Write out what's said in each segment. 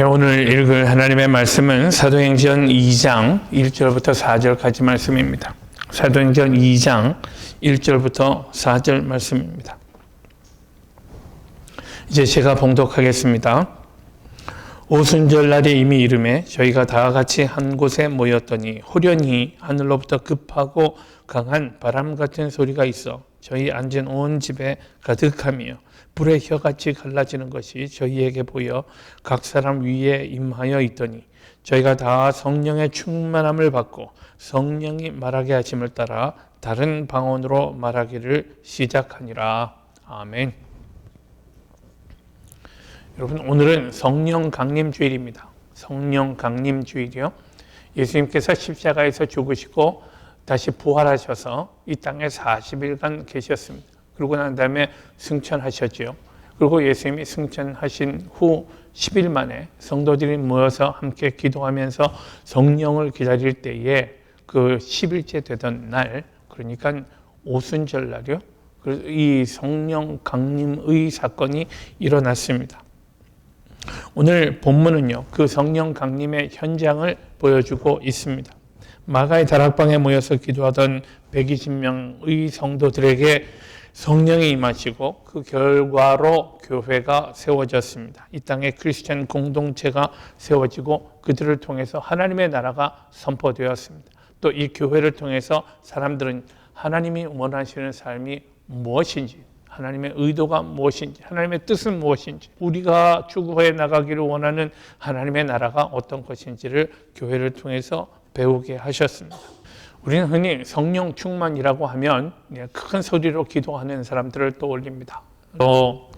오늘 읽을 하나님의 말씀은 사도행전 2장 1절부터 4절까지 말씀입니다. 사도행전 2장 1절부터 4절 말씀입니다. 이제 제가 봉독하겠습니다. 오순절 날에 이미 이름에 저희가 다 같이 한 곳에 모였더니 호련히 하늘로부터 급하고 강한 바람 같은 소리가 있어 저희 앉은 온 집에 가득하며 불의 혀같이 갈라지는 것이 저희에게 보여 각 사람 위에 임하여 있더니 저희가 다 성령의 충만함을 받고 성령이 말하게 하심을 따라 다른 방언으로 말하기를 시작하니라. 아멘. 여러분, 오늘은 성령 강림 주일입니다. 성령 강림 주일이요. 예수님께서 십자가에서 죽으시고 다시 부활하셔서 이 땅에 40일간 계셨습니다. 그러고 난 다음에 승천하셨죠. 그리고 예수님이 승천하신 후 10일 만에 성도들이 모여서 함께 기도하면서 성령을 기다릴 때에 그 10일째 되던 날, 그러니까 오순절 날이요. 이 성령 강림의 사건이 일어났습니다. 오늘 본문은요, 그 성령 강림의 현장을 보여주고 있습니다. 마가의 다락방에 모여서 기도하던 120명의 성도들에게 성령이 임하시고 그 결과로 교회가 세워졌습니다. 이 땅에 크리스천 공동체가 세워지고 그들을 통해서 하나님의 나라가 선포되었습니다. 또 이 교회를 통해서 사람들은 하나님이 원하시는 삶이 무엇인지, 하나님의 의도가 무엇인지, 하나님의 뜻은 무엇인지, 우리가 추구해 나가기를 원하는 하나님의 나라가 어떤 것인지를 교회를 통해서 배우게 하셨습니다. 우리는 흔히 성령 충만이라고 하면 큰 소리로 기도하는 사람들을 떠올립니다. 또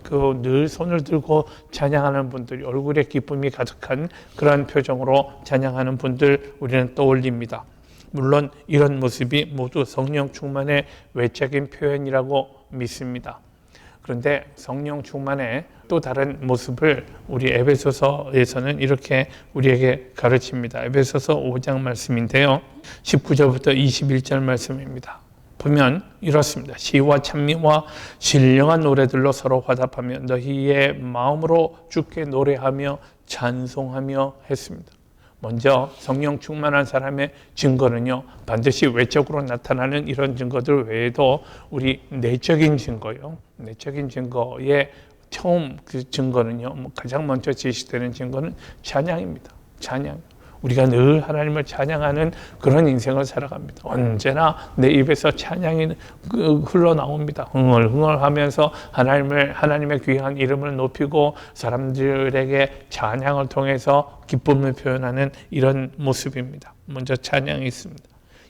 늘 손을 들고 찬양하는 분들, 얼굴에 기쁨이 가득한 그런 표정으로 찬양하는 분들 우리는 떠올립니다. 물론 이런 모습이 모두 성령 충만의 외적인 표현이라고 믿습니다. 그런데 성령 충만의 또 다른 모습을 우리 에베소서에서는 이렇게 우리에게 가르칩니다. 에베소서 5장 말씀인데요. 19절부터 21절 말씀입니다. 보면 이렇습니다. 시와 찬미와 신령한 노래들로 서로 화답하며 너희의 마음으로 주께 노래하며 찬송하며 했습니다. 먼저 성령 충만한 사람의 증거는요, 반드시 외적으로 나타나는 이런 증거들 외에도 우리 내적인 증거요. 내적인 증거의 처음 그 증거는요, 가장 먼저 제시되는 증거는 찬양입니다. 찬양. 우리가 늘 하나님을 찬양하는 그런 인생을 살아갑니다. 언제나 내 입에서 찬양이 흘러나옵니다. 흥얼흥얼하면서 하나님의 귀한 이름을 높이고 사람들에게 찬양을 통해서 기쁨을 표현하는 이런 모습입니다. 먼저 찬양이 있습니다.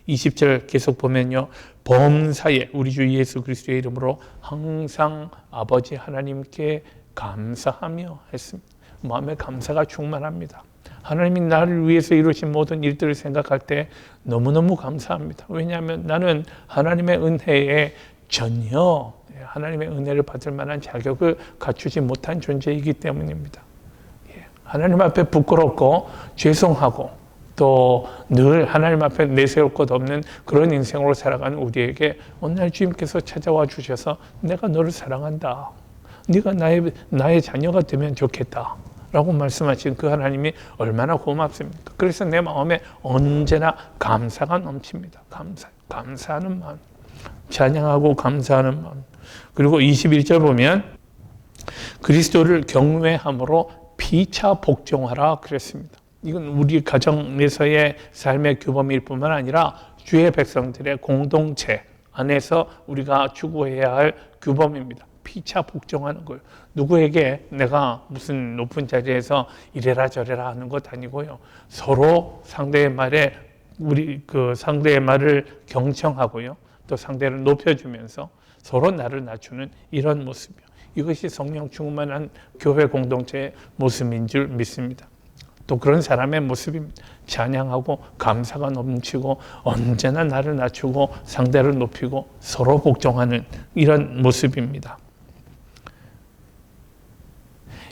20절 계속 보면요, 범사에 우리 주 예수 그리스도의 이름으로 항상 아버지 하나님께 감사하며 했습니다. 마음에 감사가 충만합니다. 하나님이 나를 위해서 이루신 모든 일들을 생각할 때 너무너무 감사합니다. 왜냐하면 나는 하나님의 은혜에 전혀 하나님의 은혜를 받을 만한 자격을 갖추지 못한 존재이기 때문입니다. 하나님 앞에 부끄럽고 죄송하고 또 늘 하나님 앞에 내세울 것 없는 그런 인생으로 살아가는 우리에게 어느 날 주님께서 찾아와 주셔서 내가 너를 사랑한다. 네가 나의 자녀가 되면 좋겠다. 라고 말씀하신 그 하나님이 얼마나 고맙습니까? 그래서 내 마음에 언제나 감사가 넘칩니다. 감사하는 마음. 찬양하고 감사하는 마음. 그리고 21절 보면 그리스도를 경외함으로 피차 복종하라 그랬습니다. 이건 우리 가정에서의 삶의 규범일 뿐만 아니라 주의 백성들의 공동체 안에서 우리가 추구해야 할 규범입니다. 피차 복종하는 거예요. 누구에게 내가 무슨 높은 자리에서 이래라 저래라 하는 것 아니고요. 서로 상대의 말에 상대의 말을 경청하고요. 또 상대를 높여주면서 서로 나를 낮추는 이런 모습이요. 이것이 성령 충만한 교회 공동체의 모습인 줄 믿습니다. 또 그런 사람의 모습입니다. 찬양하고 감사가 넘치고 언제나 나를 낮추고 상대를 높이고 서로 복종하는 이런 모습입니다.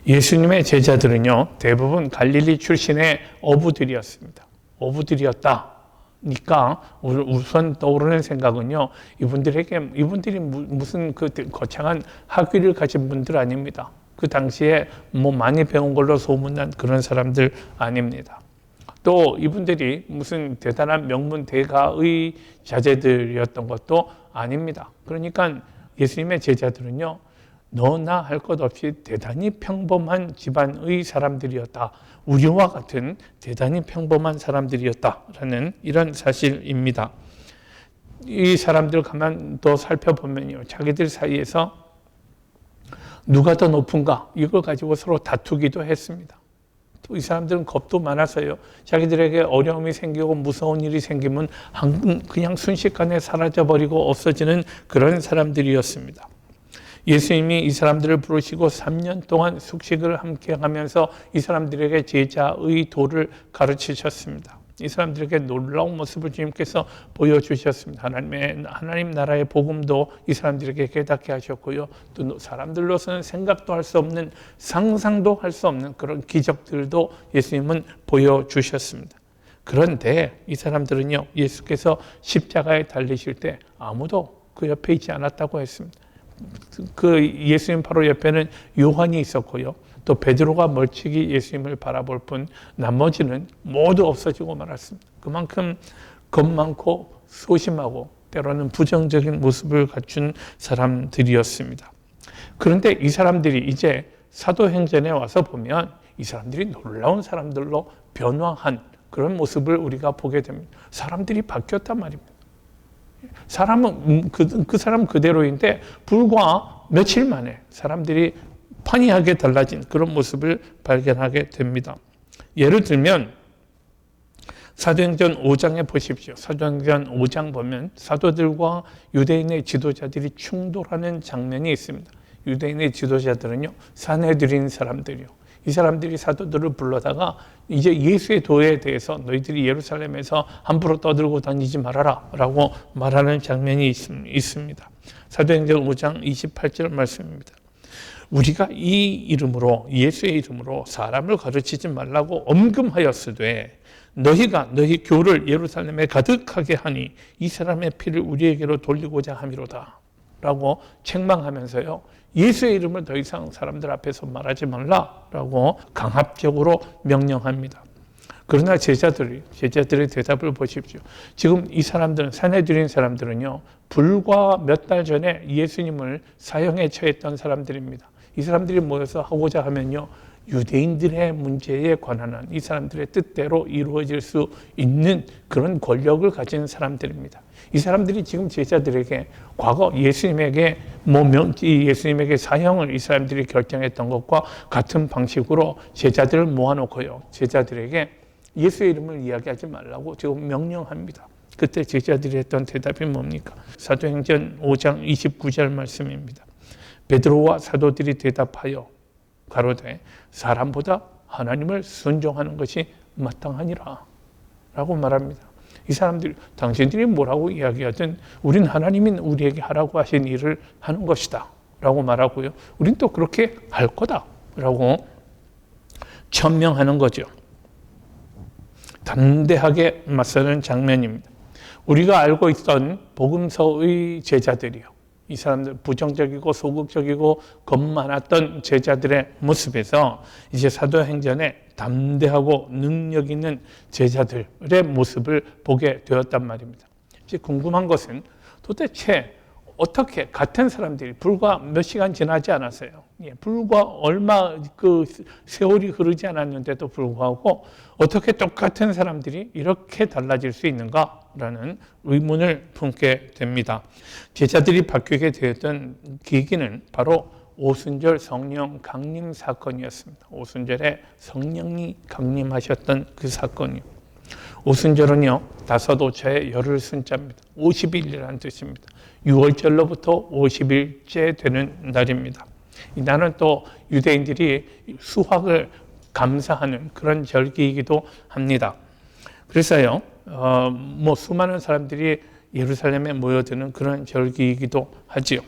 예수님의 제자들은요, 대부분 갈릴리 출신의 어부들이었습니다. 어부들이었다니까 우선 떠오르는 생각은요, 이분들이 무슨 그 거창한 학위를 가진 분들 아닙니다. 그 당시에 뭐 많이 배운 걸로 소문난 그런 사람들 아닙니다. 또 이분들이 무슨 대단한 명문 대가의 자제들이었던 것도 아닙니다. 그러니까 예수님의 제자들은요, 너나 할 것 없이 대단히 평범한 집안의 사람들이었다. 우리와 같은 대단히 평범한 사람들이었다라는 이런 사실입니다. 이 사람들 가만 더 살펴보면요, 자기들 사이에서 누가 더 높은가 이걸 가지고 서로 다투기도 했습니다. 또 이 사람들은 겁도 많아서요, 자기들에게 어려움이 생기고 무서운 일이 생기면 그냥 순식간에 사라져버리고 없어지는 그런 사람들이었습니다. 예수님이 이 사람들을 부르시고 3년 동안 숙식을 함께 하면서 이 사람들에게 제자의 도를 가르치셨습니다. 이 사람들에게 놀라운 모습을 주님께서 보여주셨습니다. 하나님 나라의 복음도 이 사람들에게 깨닫게 하셨고요. 또 사람들로서는 생각도 할 수 없는, 상상도 할 수 없는 그런 기적들도 예수님은 보여주셨습니다. 그런데 이 사람들은요, 예수께서 십자가에 달리실 때 아무도 그 옆에 있지 않았다고 했습니다. 그 예수님 바로 옆에는 요한이 있었고요. 또 베드로가 멀찍이 예수님을 바라볼 뿐 나머지는 모두 없어지고 말았습니다. 그만큼 겁 많고 소심하고 때로는 부정적인 모습을 갖춘 사람들이었습니다. 그런데 이 사람들이 이제 사도행전에 와서 보면 이 사람들이 놀라운 사람들로 변화한 그런 모습을 우리가 보게 됩니다. 사람들이 바뀌었단 말입니다. 사람은 그 사람 그대로인데 불과 며칠 만에 사람들이 판이하게 달라진 그런 모습을 발견하게 됩니다. 예를 들면 사도행전 5장에 보십시오. 사도행전 5장 보면 사도들과 유대인의 지도자들이 충돌하는 장면이 있습니다. 유대인의 지도자들은요, 산헤드린 사람들이요. 이 사람들이 사도들을 불러다가 이제 예수의 도에 대해서 너희들이 예루살렘에서 함부로 떠들고 다니지 말아라 라고 말하는 장면이 있습니다. 사도행전 5장 28절 말씀입니다. 우리가 이 이름으로, 예수의 이름으로 사람을 가르치지 말라고 엄금하였으되 너희가 너희 교를 예루살렘에 가득하게 하니 이 사람의 피를 우리에게로 돌리고자 함이로다 라고 책망하면서요, 예수의 이름을 더 이상 사람들 앞에서 말하지 말라라고 강압적으로 명령합니다. 그러나 제자들의 대답을 보십시오. 지금 이 사람들은, 산헤드린 사람들은요, 불과 몇 달 전에 예수님을 사형에 처했던 사람들입니다. 이 사람들이 모여서 하고자 하면요, 유대인들의 문제에 관한 한 이 사람들의 뜻대로 이루어질 수 있는 그런 권력을 가진 사람들입니다. 이 사람들이 지금 제자들에게 과거 예수님에게 사형을 이 사람들이 결정했던 것과 같은 방식으로 제자들을 모아놓고요, 제자들에게 예수의 이름을 이야기하지 말라고 지금 명령합니다. 그때 제자들이 했던 대답이 뭡니까? 사도행전 5장 29절 말씀입니다. 베드로와 사도들이 대답하여 가로되 사람보다 하나님을 순종하는 것이 마땅하니라 라고 말합니다. 이 사람들이, 당신들이 뭐라고 이야기하든 우린 하나님이 우리에게 하라고 하신 일을 하는 것이다 라고 말하고요, 우린 또 그렇게 할 거다 라고 천명하는 거죠. 담대하게 맞서는 장면입니다. 우리가 알고 있던 복음서의 제자들이요, 이 사람들 부정적이고 소극적이고 겁 많았던 제자들의 모습에서 이제 사도행전에 담대하고 능력 있는 제자들의 모습을 보게 되었단 말입니다. 이제 궁금한 것은 도대체 어떻게 같은 사람들이 불과 몇 시간 지나지 않았어요. 불과 얼마 그 세월이 흐르지 않았는데도 불구하고 어떻게 똑같은 사람들이 이렇게 달라질 수 있는가라는 의문을 품게 됩니다. 제자들이 바뀌게 되었던 계기는 바로 오순절 성령 강림 사건이었습니다. 오순절에 성령이 강림하셨던 그 사건이요. 오순절은요, 다섯오차의 열흘 순자입니다. 50일이라는 뜻입니다. 6월절로부터 50일째 되는 날입니다. 이 날은 또 유대인들이 수확을 감사하는 그런 절기이기도 합니다. 그래서요, 수많은 사람들이 예루살렘에 모여드는 그런 절기이기도 하지요.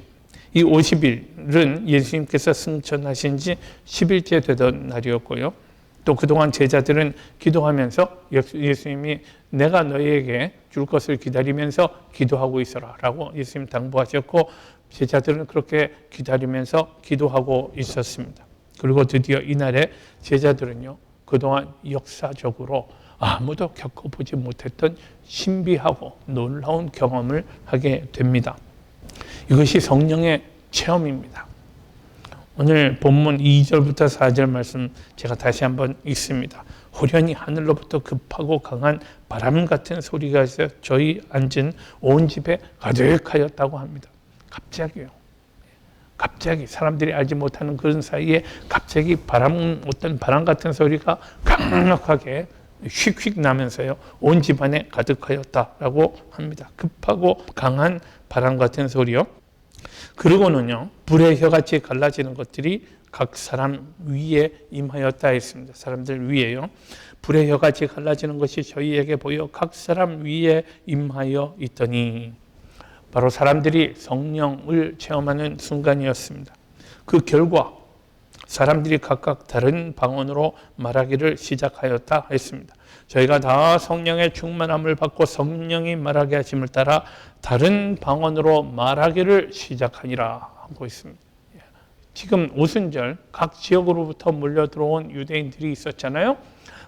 이 50일은 예수님께서 승천하신 지 10일째 되던 날이었고요. 또 그동안 제자들은 기도하면서 예수님이 내가 너희에게 줄 것을 기다리면서 기도하고 있어라 라고 예수님 당부하셨고, 제자들은 그렇게 기다리면서 기도하고 있었습니다. 그리고 드디어 이날에 제자들은요, 그동안 역사적으로 아무도 겪어보지 못했던 신비하고 놀라운 경험을 하게 됩니다. 이것이 성령의 체험입니다. 오늘 본문 2절부터 4절 말씀 제가 다시 한번 읽습니다. 호련히 하늘로부터 급하고 강한 바람 같은 소리가 있어 저희 앉은 온 집에 가득하였다고 합니다. 갑자기요. 갑자기 사람들이 알지 못하는 그런 사이에 갑자기 어떤 바람 같은 소리가 강력하게 휙휙 나면서요, 온 집안에 가득하였다라고 합니다. 급하고 강한 바람 같은 소리요. 그리고는요, 불의 혀같이 갈라지는 것들이 각 사람 위에 임하였다 했습니다. 사람들 위에요. 불의 혀같이 갈라지는 것이 저희에게 보여 각 사람 위에 임하여 있더니, 바로 사람들이 성령을 체험하는 순간이었습니다. 그 결과 사람들이 각각 다른 방언으로 말하기를 시작하였다 했습니다. 저희가 다 성령의 충만함을 받고 성령이 말하게 하심을 따라 다른 방언으로 말하기를 시작하니라 하고 있습니다. 지금 오순절 각 지역으로부터 몰려 들어온 유대인들이 있었잖아요.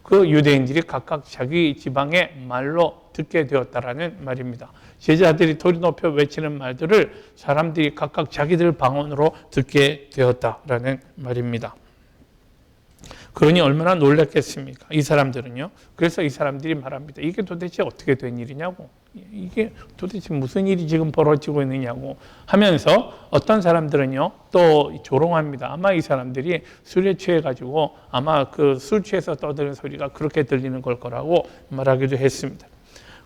그 유대인들이 각각 자기 지방의 말로 듣게 되었다라는 말입니다. 제자들이 소리 높여 외치는 말들을 사람들이 각각 자기들 방언으로 듣게 되었다라는 말입니다. 그러니 얼마나 놀랐겠습니까? 이 사람들은요. 그래서 이 사람들이 말합니다. 이게 도대체 어떻게 된 일이냐고. 이게 도대체 무슨 일이 지금 벌어지고 있느냐고 하면서 어떤 사람들은요. 또 조롱합니다. 아마 이 사람들이 술에 취해가지고 아마 그 술 취해서 떠드는 소리가 그렇게 들리는 걸 거라고 말하기도 했습니다.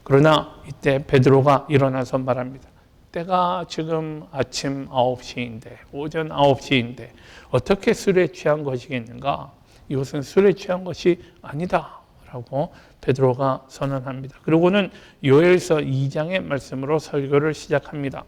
그러나 이때 베드로가 일어나서 말합니다. 때가 지금 아침 9시인데, 오전 9시인데 어떻게 술에 취한 것이겠는가? 이것은 술에 취한 것이 아니다 라고 베드로가 선언합니다. 그리고는 요엘서 2장의 말씀으로 설교를 시작합니다.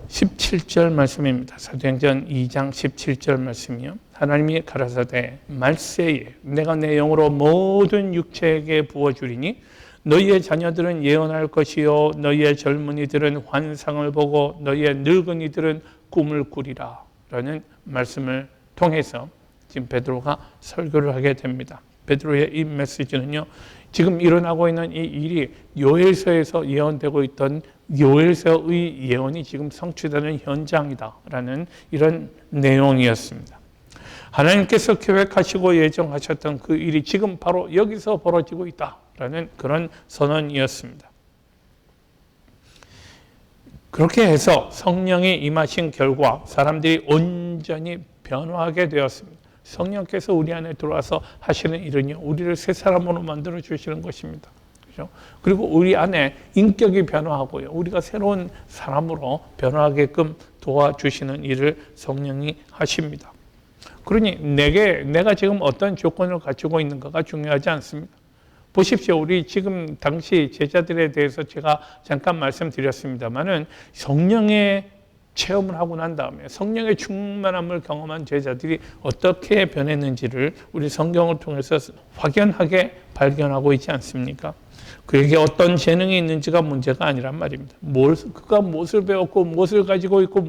17절 말씀입니다. 사도행전 2장 17절 말씀이요. 하나님이 가라사대 말세에 내가 내 영으로 모든 육체에게 부어주리니 너희의 자녀들은 예언할 것이요 너희의 젊은이들은 환상을 보고 너희의 늙은이들은 꿈을 꾸리라 라는 말씀을 통해서 지금 베드로가 설교를 하게 됩니다. 베드로의 이 메시지는요, 지금 일어나고 있는 이 일이 요엘서에서 예언되고 있던 요엘서의 예언이 지금 성취되는 현장이다라는 이런 내용이었습니다. 하나님께서 계획하시고 예정하셨던 그 일이 지금 바로 여기서 벌어지고 있다라는 그런 선언이었습니다. 그렇게 해서 성령이 임하신 결과 사람들이 온전히 변화하게 되었습니다. 성령께서 우리 안에 들어와서 하시는 일은요, 우리를 새 사람으로 만들어 주시는 것입니다. 그렇죠? 그리고 우리 안에 인격이 변화하고요, 우리가 새로운 사람으로 변화하게끔 도와주시는 일을 성령이 하십니다. 그러니 내가 지금 어떤 조건을 갖추고 있는가가 중요하지 않습니다. 보십시오. 우리 지금 당시 제자들에 대해서 제가 잠깐 말씀드렸습니다만은 성령의 체험을 하고 난 다음에 성령의 충만함을 경험한 제자들이 어떻게 변했는지를 우리 성경을 통해서 확연하게 발견하고 있지 않습니까? 그에게 어떤 재능이 있는지가 문제가 아니란 말입니다. 그가 무엇을 배웠고 무엇을 가지고 있고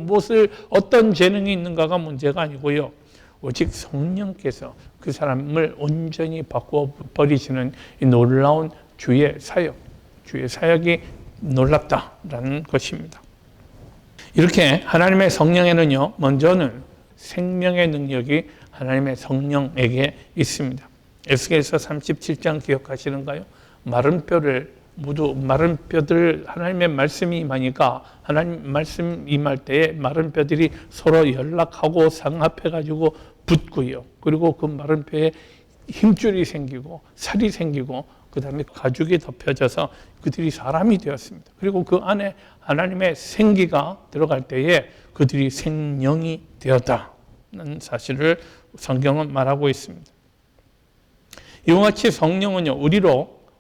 어떤 재능이 있는가가 문제가 아니고요. 오직 성령께서 그 사람을 온전히 바꿔버리시는 이 놀라운 주의 사역이 놀랍다라는 것입니다. 이렇게 하나님의 성령에는요, 먼저는 생명의 능력이 하나님의 성령에게 있습니다. 에스겔서 37장 기억하시는가요? 마른 뼈들 하나님의 말씀이 임하니까 하나님 말씀 임할 때에 마른 뼈들이 서로 연락하고 상합해가지고 붙고요. 그리고 그 마른 뼈에 힘줄이 생기고 살이 생기고 그 다음에 가죽이 덮여져서 그들이 사람이 되었습니다. 그리고 그 안에 하나님의 생기가 들어갈 때에 그들이 생명이 되었다는 사실을 성경은 말하고 있습니다. 이와 같이 성령은요,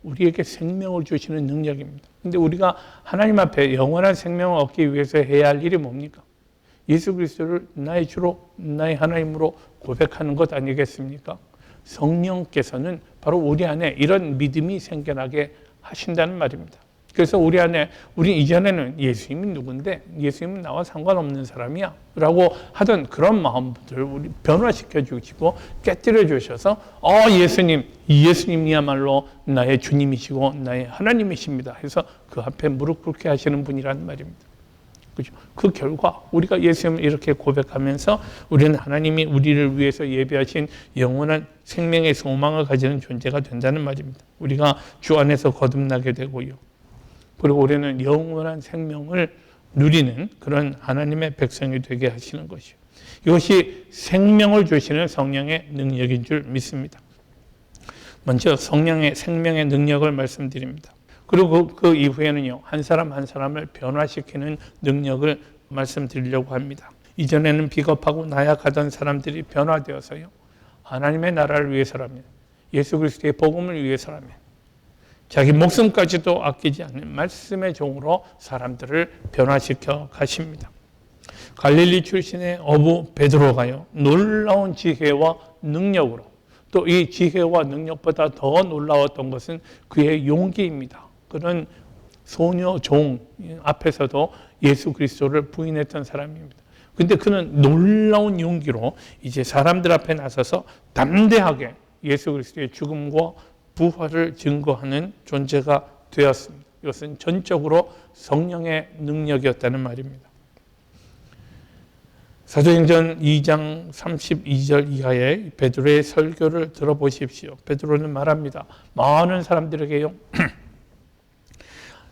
우리에게 생명을 주시는 능력입니다. 근데 우리가 하나님 앞에 영원한 생명을 얻기 위해서 해야 할 일이 뭡니까? 예수 그리스도를 나의 주로 나의 하나님으로 고백하는 것 아니겠습니까? 성령께서는 바로 우리 안에 이런 믿음이 생겨나게 하신다는 말입니다. 그래서 우리 이전에는 예수님이 누군데? 예수님은 나와 상관없는 사람이야. 라고 하던 그런 마음들을 우리 변화시켜 주시고 깨뜨려 주셔서, 예수님이야말로 나의 주님이시고 나의 하나님이십니다. 해서 그 앞에 무릎 꿇게 하시는 분이란 말입니다. 그죠? 그 결과 우리가 예수님을 이렇게 고백하면서 우리는 하나님이 우리를 위해서 예비하신 영원한 생명의 소망을 가지는 존재가 된다는 말입니다. 우리가 주 안에서 거듭나게 되고요. 그리고 우리는 영원한 생명을 누리는 그런 하나님의 백성이 되게 하시는 것이요. 이것이 생명을 주시는 성령의 능력인 줄 믿습니다. 먼저 성령의 생명의 능력을 말씀드립니다. 그리고 그 이후에는요, 한 사람 한 사람을 변화시키는 능력을 말씀드리려고 합니다. 이전에는 비겁하고 나약하던 사람들이 변화되어서요, 하나님의 나라를 위해서라면, 예수 그리스도의 복음을 위해서라면, 자기 목숨까지도 아끼지 않는 말씀의 종으로 사람들을 변화시켜 가십니다. 갈릴리 출신의 어부 베드로가요, 놀라운 지혜와 능력으로, 또 이 지혜와 능력보다 더 놀라웠던 것은 그의 용기입니다. 그런 소녀 종 앞에서도 예수 그리스도를 부인했던 사람입니다. 근데 그는 놀라운 용기로 이제 사람들 앞에 나서서 담대하게 예수 그리스도의 죽음과 부활을 증거하는 존재가 되었습니다. 이것은 전적으로 성령의 능력이었다는 말입니다. 사도행전 2장 32절 이하의 베드로의 설교를 들어보십시오. 베드로는 말합니다. 많은 사람들에게요,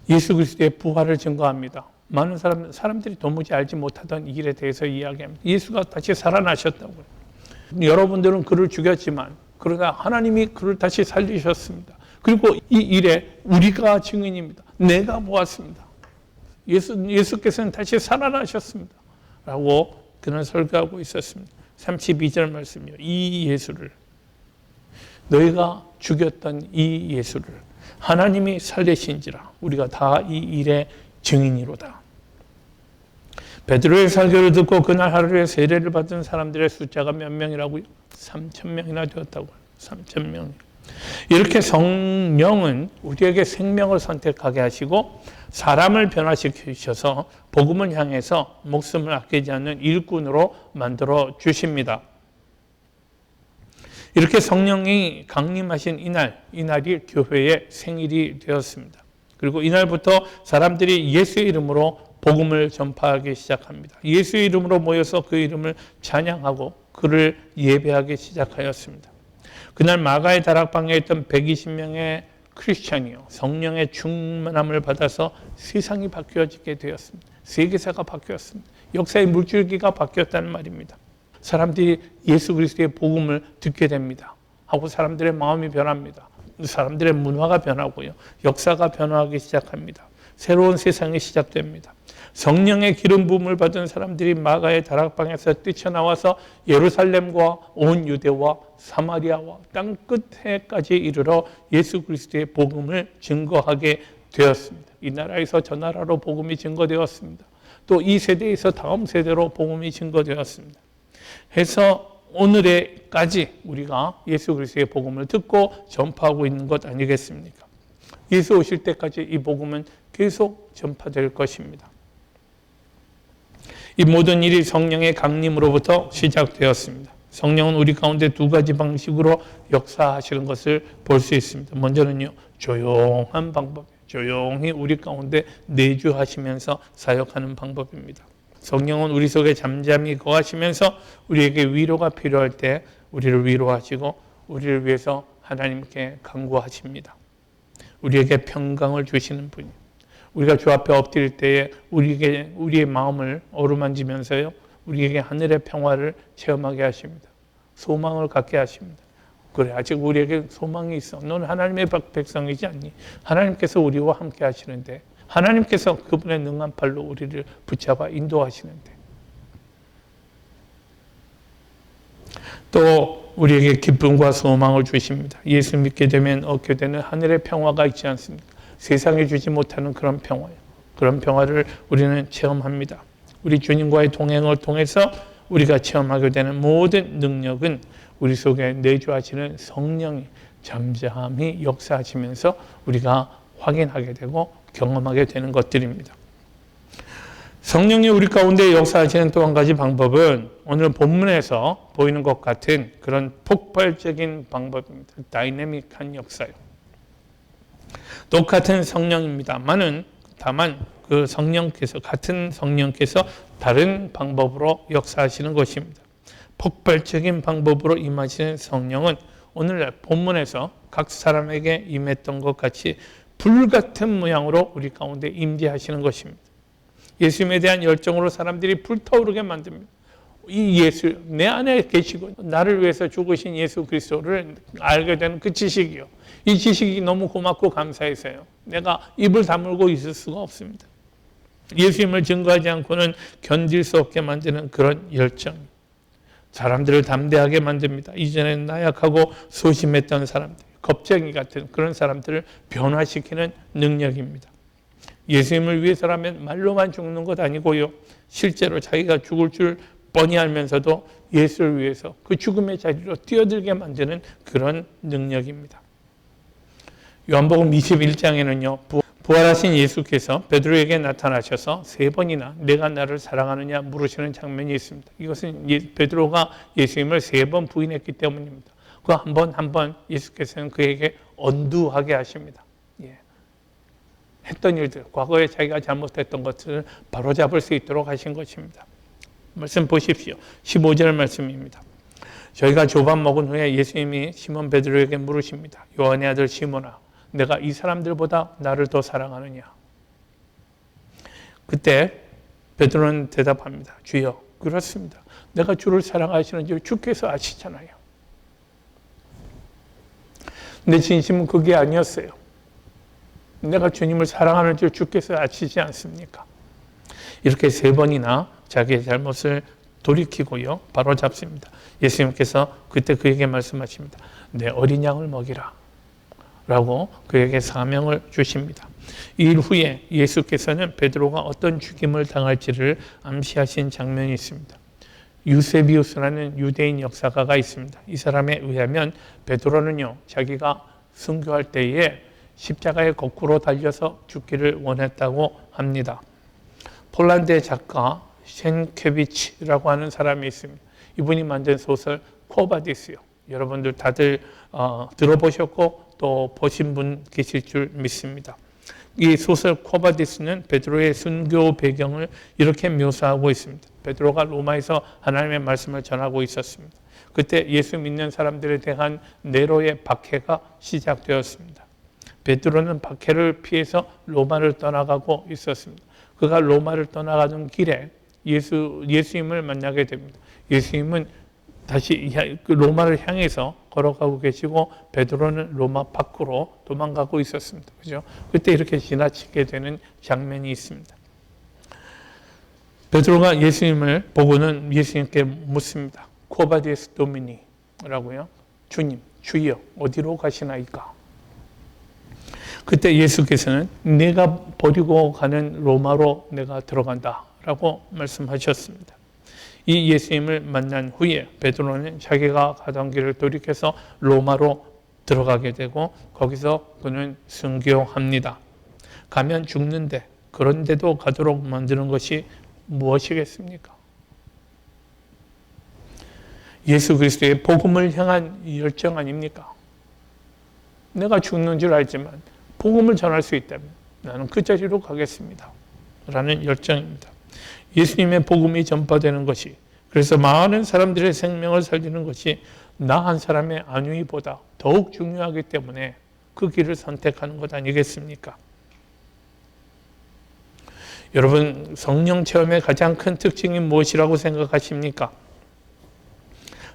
예수 그리스도의 부활을 증거합니다. 많은 사람들이 도무지 알지 못하던 이 일에 대해서 이야기합니다. 예수가 다시 살아나셨다고요. 여러분들은 그를 죽였지만 그러나 하나님이 그를 다시 살리셨습니다. 그리고 이 일에 우리가 증인입니다. 내가 보았습니다. 예수께서는 다시 살아나셨습니다. 라고 그는 설교하고 있었습니다. 32절 말씀이요. 이 예수를, 너희가 죽였던 이 예수를 하나님이 살리신지라 우리가 다 이 일의 증인이로다. 베드로의 설교를 듣고 그날 하루에 세례를 받은 사람들의 숫자가 몇 명이라고요? 3,000명이나 되었다고요. 3,000명. 이렇게 성령은 우리에게 생명을 선택하게 하시고 사람을 변화시키셔서 복음을 향해서 목숨을 아끼지 않는 일꾼으로 만들어 주십니다. 이렇게 성령이 강림하신 이날이 교회의 생일이 되었습니다. 그리고 이날부터 사람들이 예수의 이름으로 복음을 전파하기 시작합니다. 예수의 이름으로 모여서 그 이름을 찬양하고 그를 예배하기 시작하였습니다. 그날 마가의 다락방에 있던 120명의 크리스찬이요, 성령의 충만함을 받아서 세상이 바뀌어지게 되었습니다. 세계사가 바뀌었습니다. 역사의 물줄기가 바뀌었다는 말입니다. 사람들이 예수 그리스도의 복음을 듣게 됩니다. 하고 사람들의 마음이 변합니다. 사람들의 문화가 변하고요, 역사가 변화하기 시작합니다. 새로운 세상이 시작됩니다. 성령의 기름 부음을 받은 사람들이 마가의 다락방에서 뛰쳐나와서 예루살렘과 온 유대와 사마리아와 땅 끝에까지 이르러 예수 그리스도의 복음을 증거하게 되었습니다. 이 나라에서 저 나라로 복음이 증거되었습니다. 또 이 세대에서 다음 세대로 복음이 증거되었습니다. 해서 오늘에까지 우리가 예수 그리스도의 복음을 듣고 전파하고 있는 것 아니겠습니까? 예수 오실 때까지 이 복음은 계속 전파될 것입니다. 이 모든 일이 성령의 강림으로부터 시작되었습니다. 성령은 우리 가운데 두 가지 방식으로 역사하시는 것을 볼 수 있습니다. 먼저는요, 조용한 방법, 조용히 우리 가운데 내주하시면서 사역하는 방법입니다. 성령은 우리 속에 잠잠히 거하시면서 우리에게 위로가 필요할 때 우리를 위로하시고 우리를 위해서 하나님께 간구하십니다. 우리에게 평강을 주시는 분이에요. 우리가 주 앞에 엎드릴 때에 우리의 마음을 어루만지면서요, 우리에게 하늘의 평화를 체험하게 하십니다. 소망을 갖게 하십니다. 그래, 아직 우리에게 소망이 있어. 너는 하나님의 백성이지 않니? 하나님께서 우리와 함께 하시는데, 하나님께서 그분의 능한 팔로 우리를 붙잡아 인도하시는데, 또 우리에게 기쁨과 소망을 주십니다. 예수 믿게 되면 얻게 되는 하늘의 평화가 있지 않습니까? 세상에 주지 못하는 그런 평화요. 그런 평화를 우리는 체험합니다. 우리 주님과의 동행을 통해서 우리가 체험하게 되는 모든 능력은 우리 속에 내주하시는 성령이 잠잠히 역사하시면서 우리가 확인하게 되고 경험하게 되는 것들입니다. 성령이 우리 가운데 역사하시는 또 한 가지 방법은 오늘 본문에서 보이는 것 같은 그런 폭발적인 방법입니다. 다이내믹한 역사요. 똑같은 성령입니다만은 다만 그 같은 성령께서 다른 방법으로 역사하시는 것입니다. 폭발적인 방법으로 임하시는 성령은 오늘날 본문에서 각 사람에게 임했던 것 같이 불같은 모양으로 우리 가운데 임재하시는 것입니다. 예수님에 대한 열정으로 사람들이 불타오르게 만듭니다. 이 예수, 내 안에 계시고 나를 위해서 죽으신 예수 그리스도를 알게 되는 그 지식이요. 이 지식이 너무 고맙고 감사해서요. 내가 입을 다물고 있을 수가 없습니다. 예수님을 증거하지 않고는 견딜 수 없게 만드는 그런 열정. 사람들을 담대하게 만듭니다. 이전에는 나약하고 소심했던 사람들, 겁쟁이 같은 그런 사람들을 변화시키는 능력입니다. 예수님을 위해서라면 말로만 죽는 것 아니고요. 실제로 자기가 죽을 줄 뻔히 알면서도 예수를 위해서 그 죽음의 자리로 뛰어들게 만드는 그런 능력입니다. 요한복음 21장에는요. 부활하신 예수께서 베드로에게 나타나셔서 3번이나 내가 나를 사랑하느냐 물으시는 장면이 있습니다. 이것은 베드로가 예수님을 3번 부인했기 때문입니다. 그 한 번 예수께서는 그에게 언두하게 하십니다. 했던 일들, 과거에 자기가 잘못했던 것들을 바로잡을 수 있도록 하신 것입니다. 말씀 보십시오. 15절 말씀입니다. 저희가 조밥 먹은 후에 예수님이 시몬 베드로에게 물으십니다. 요한의 아들 시몬아, 내가 이 사람들보다 나를 더 사랑하느냐? 그때 베드로는 대답합니다. 주여, 그렇습니다. 내가 주를 사랑하시는 줄 주께서 아시잖아요. 내 진심은 그게 아니었어요. 내가 주님을 사랑하는 줄 주께서 아시지 않습니까? 이렇게 3번이나 자기의 잘못을 돌이키고요. 바로 잡습니다. 예수님께서 그때 그에게 말씀하십니다. 내 어린 양을 먹이라. 라고 그에게 사명을 주십니다. 이 일 후에 예수께서는 베드로가 어떤 죽임을 당할지를 암시하신 장면이 있습니다. 유세비우스라는 유대인 역사가가 있습니다. 이 사람에 의하면 베드로는요. 자기가 순교할 때에 십자가에 거꾸로 달려서 죽기를 원했다고 합니다. 폴란드의 작가 셴케비치라고 하는 사람이 있습니다. 이분이 만든 소설 코바디스요. 여러분들 다들 들어보셨고 또 보신 분 계실 줄 믿습니다. 이 소설 코바디스는 베드로의 순교 배경을 이렇게 묘사하고 있습니다. 베드로가 로마에서 하나님의 말씀을 전하고 있었습니다. 그때 예수 믿는 사람들에 대한 네로의 박해가 시작되었습니다. 베드로는 박해를 피해서 로마를 떠나가고 있었습니다. 그가 로마를 떠나가는 길에 예수님을 만나게 됩니다. 예수님은 다시 로마를 향해서 걸어가고 계시고 베드로는 로마 밖으로 도망가고 있었습니다. 그죠? 그때 이렇게 지나치게 되는 장면이 있습니다. 베드로가 예수님을 보고는 예수님께 묻습니다. 코바디스 도미니라고요. 주님, 주여 어디로 가시나이까? 그때 예수께서는 내가 버리고 가는 로마로 내가 들어간다 라고 말씀하셨습니다. 이 예수님을 만난 후에 베드로는 자기가 가던 길을 돌이켜서 로마로 들어가게 되고 거기서 그는 순교합니다. 가면 죽는데 그런데도 가도록 만드는 것이 무엇이겠습니까? 예수 그리스도의 복음을 향한 열정 아닙니까? 내가 죽는 줄 알지만 복음을 전할 수 있다면 나는 그 자리로 가겠습니다. 라는 열정입니다. 예수님의 복음이 전파되는 것이, 그래서 많은 사람들의 생명을 살리는 것이 나 한 사람의 안위보다 더욱 중요하기 때문에 그 길을 선택하는 것 아니겠습니까? 여러분, 성령 체험의 가장 큰 특징이 무엇이라고 생각하십니까?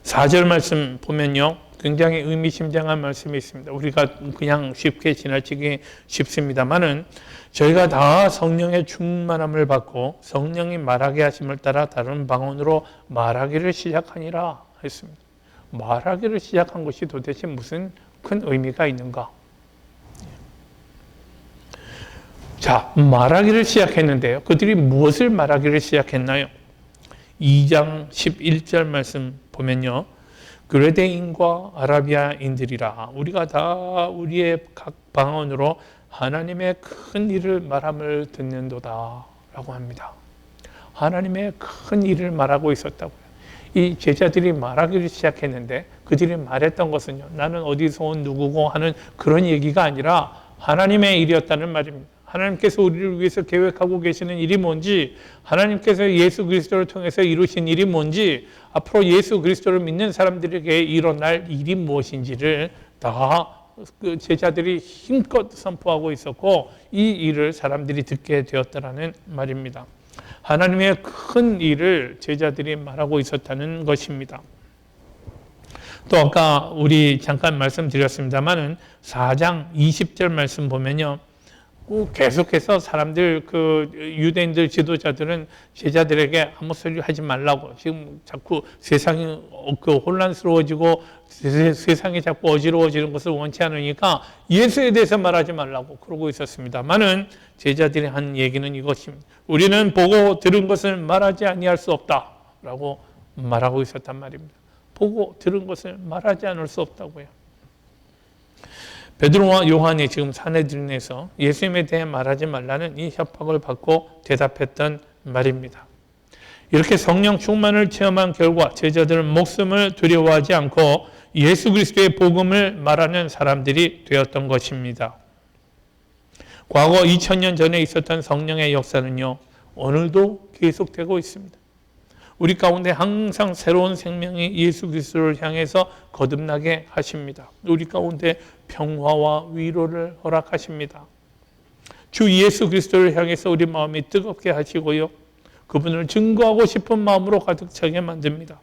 4절 말씀 보면요. 굉장히 의미심장한 말씀이 있습니다. 우리가 그냥 쉽게 지나치기 쉽습니다만은 저희가 다 성령의 충만함을 받고 성령이 말하게 하심을 따라 다른 방언으로 말하기를 시작하니라 했습니다. 말하기를 시작한 것이 도대체 무슨 큰 의미가 있는가? 자, 말하기를 시작했는데요. 그들이 무엇을 말하기를 시작했나요? 2장 11절 말씀 보면요. 그레데인과 아라비아인들이라 우리가 다 우리의 각 방언으로 하나님의 큰 일을 말함을 듣는도다 라고 합니다. 하나님의 큰 일을 말하고 있었다고요. 이 제자들이 말하기 시작했는데 그들이 말했던 것은요, 나는 어디서 온 누구고 하는 그런 얘기가 아니라 하나님의 일이었다는 말입니다. 하나님께서 우리를 위해서 계획하고 계시는 일이 뭔지, 하나님께서 예수 그리스도를 통해서 이루신 일이 뭔지, 앞으로 예수 그리스도를 믿는 사람들에게 일어날 일이 무엇인지를 다 그 제자들이 힘껏 선포하고 있었고, 이 일을 사람들이 듣게 되었다라는 말입니다. 하나님의 큰 일을 제자들이 말하고 있었다는 것입니다. 또 아까 우리 잠깐 말씀드렸습니다만은 4장 20절 말씀 보면요, 계속해서 사람들 그 유대인들 지도자들은 제자들에게 아무 소리 하지 말라고, 지금 자꾸 세상이 그 혼란스러워지고 세상이 자꾸 어지러워지는 것을 원치 않으니까 예수에 대해서 말하지 말라고 그러고 있었습니다만은 제자들이 한 얘기는 이것입니다. 우리는 보고 들은 것을 말하지 아니할 수 없다라고 말하고 있었단 말입니다. 보고 들은 것을 말하지 않을 수 없다고요. 베드로와 요한이 지금 산헤드린에서 예수님에 대해 말하지 말라는 이 협박을 받고 대답했던 말입니다. 이렇게 성령 충만을 체험한 결과 제자들은 목숨을 두려워하지 않고 예수 그리스도의 복음을 말하는 사람들이 되었던 것입니다. 과거 2000년 전에 있었던 성령의 역사는요, 오늘도 계속되고 있습니다. 우리 가운데 항상 새로운 생명이 예수 그리스도를 향해서 거듭나게 하십니다. 우리 가운데 평화와 위로를 허락하십니다. 주 예수 그리스도를 향해서 우리 마음이 뜨겁게 하시고요, 그분을 증거하고 싶은 마음으로 가득 차게 만듭니다.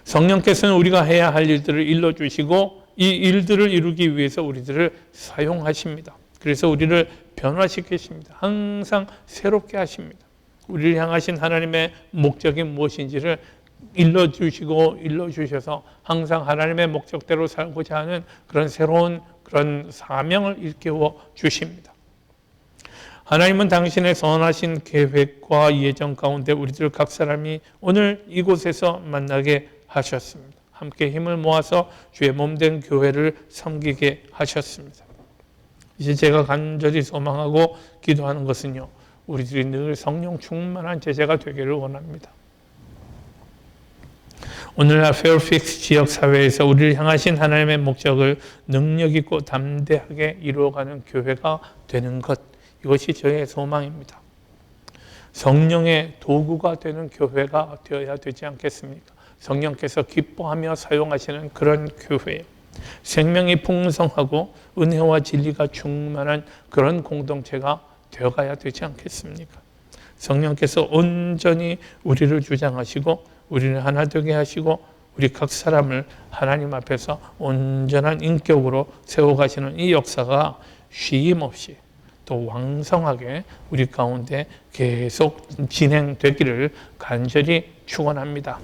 성령께서는 우리가 해야 할 일들을 일러주시고 이 일들을 이루기 위해서 우리들을 사용하십니다. 그래서 우리를 변화시키십니다. 항상 새롭게 하십니다. 우리를 향하신 하나님의 목적이 무엇인지를 일러주셔서 항상 하나님의 목적대로 살고자 하는 그런 새로운 그런 사명을 일깨워 주십니다. 하나님은 당신의 선하신 계획과 예정 가운데 우리들 각 사람이 오늘 이곳에서 만나게 하셨습니다. 함께 힘을 모아서 주의 몸된 교회를 섬기게 하셨습니다. 이제 제가 간절히 소망하고 기도하는 것은요, 우리들이 늘 성령 충만한 제자가 되기를 원합니다. 오늘날 페어픽스 지역사회에서 우리를 향하신 하나님의 목적을 능력 있고 담대하게 이루어가는 교회가 되는 것, 이것이 저의 소망입니다. 성령의 도구가 되는 교회가 되어야 되지 않겠습니까? 성령께서 기뻐하며 사용하시는 그런 교회예요. 생명이 풍성하고 은혜와 진리가 충만한 그런 공동체가 되어가야 되지 않겠습니까? 성령께서 온전히 우리를 주장하시고 우리를 하나 되게 하시고 우리 각 사람을 하나님 앞에서 온전한 인격으로 세워가시는 이 역사가 쉼없이 또 왕성하게 우리 가운데 계속 진행되기를 간절히 축원합니다.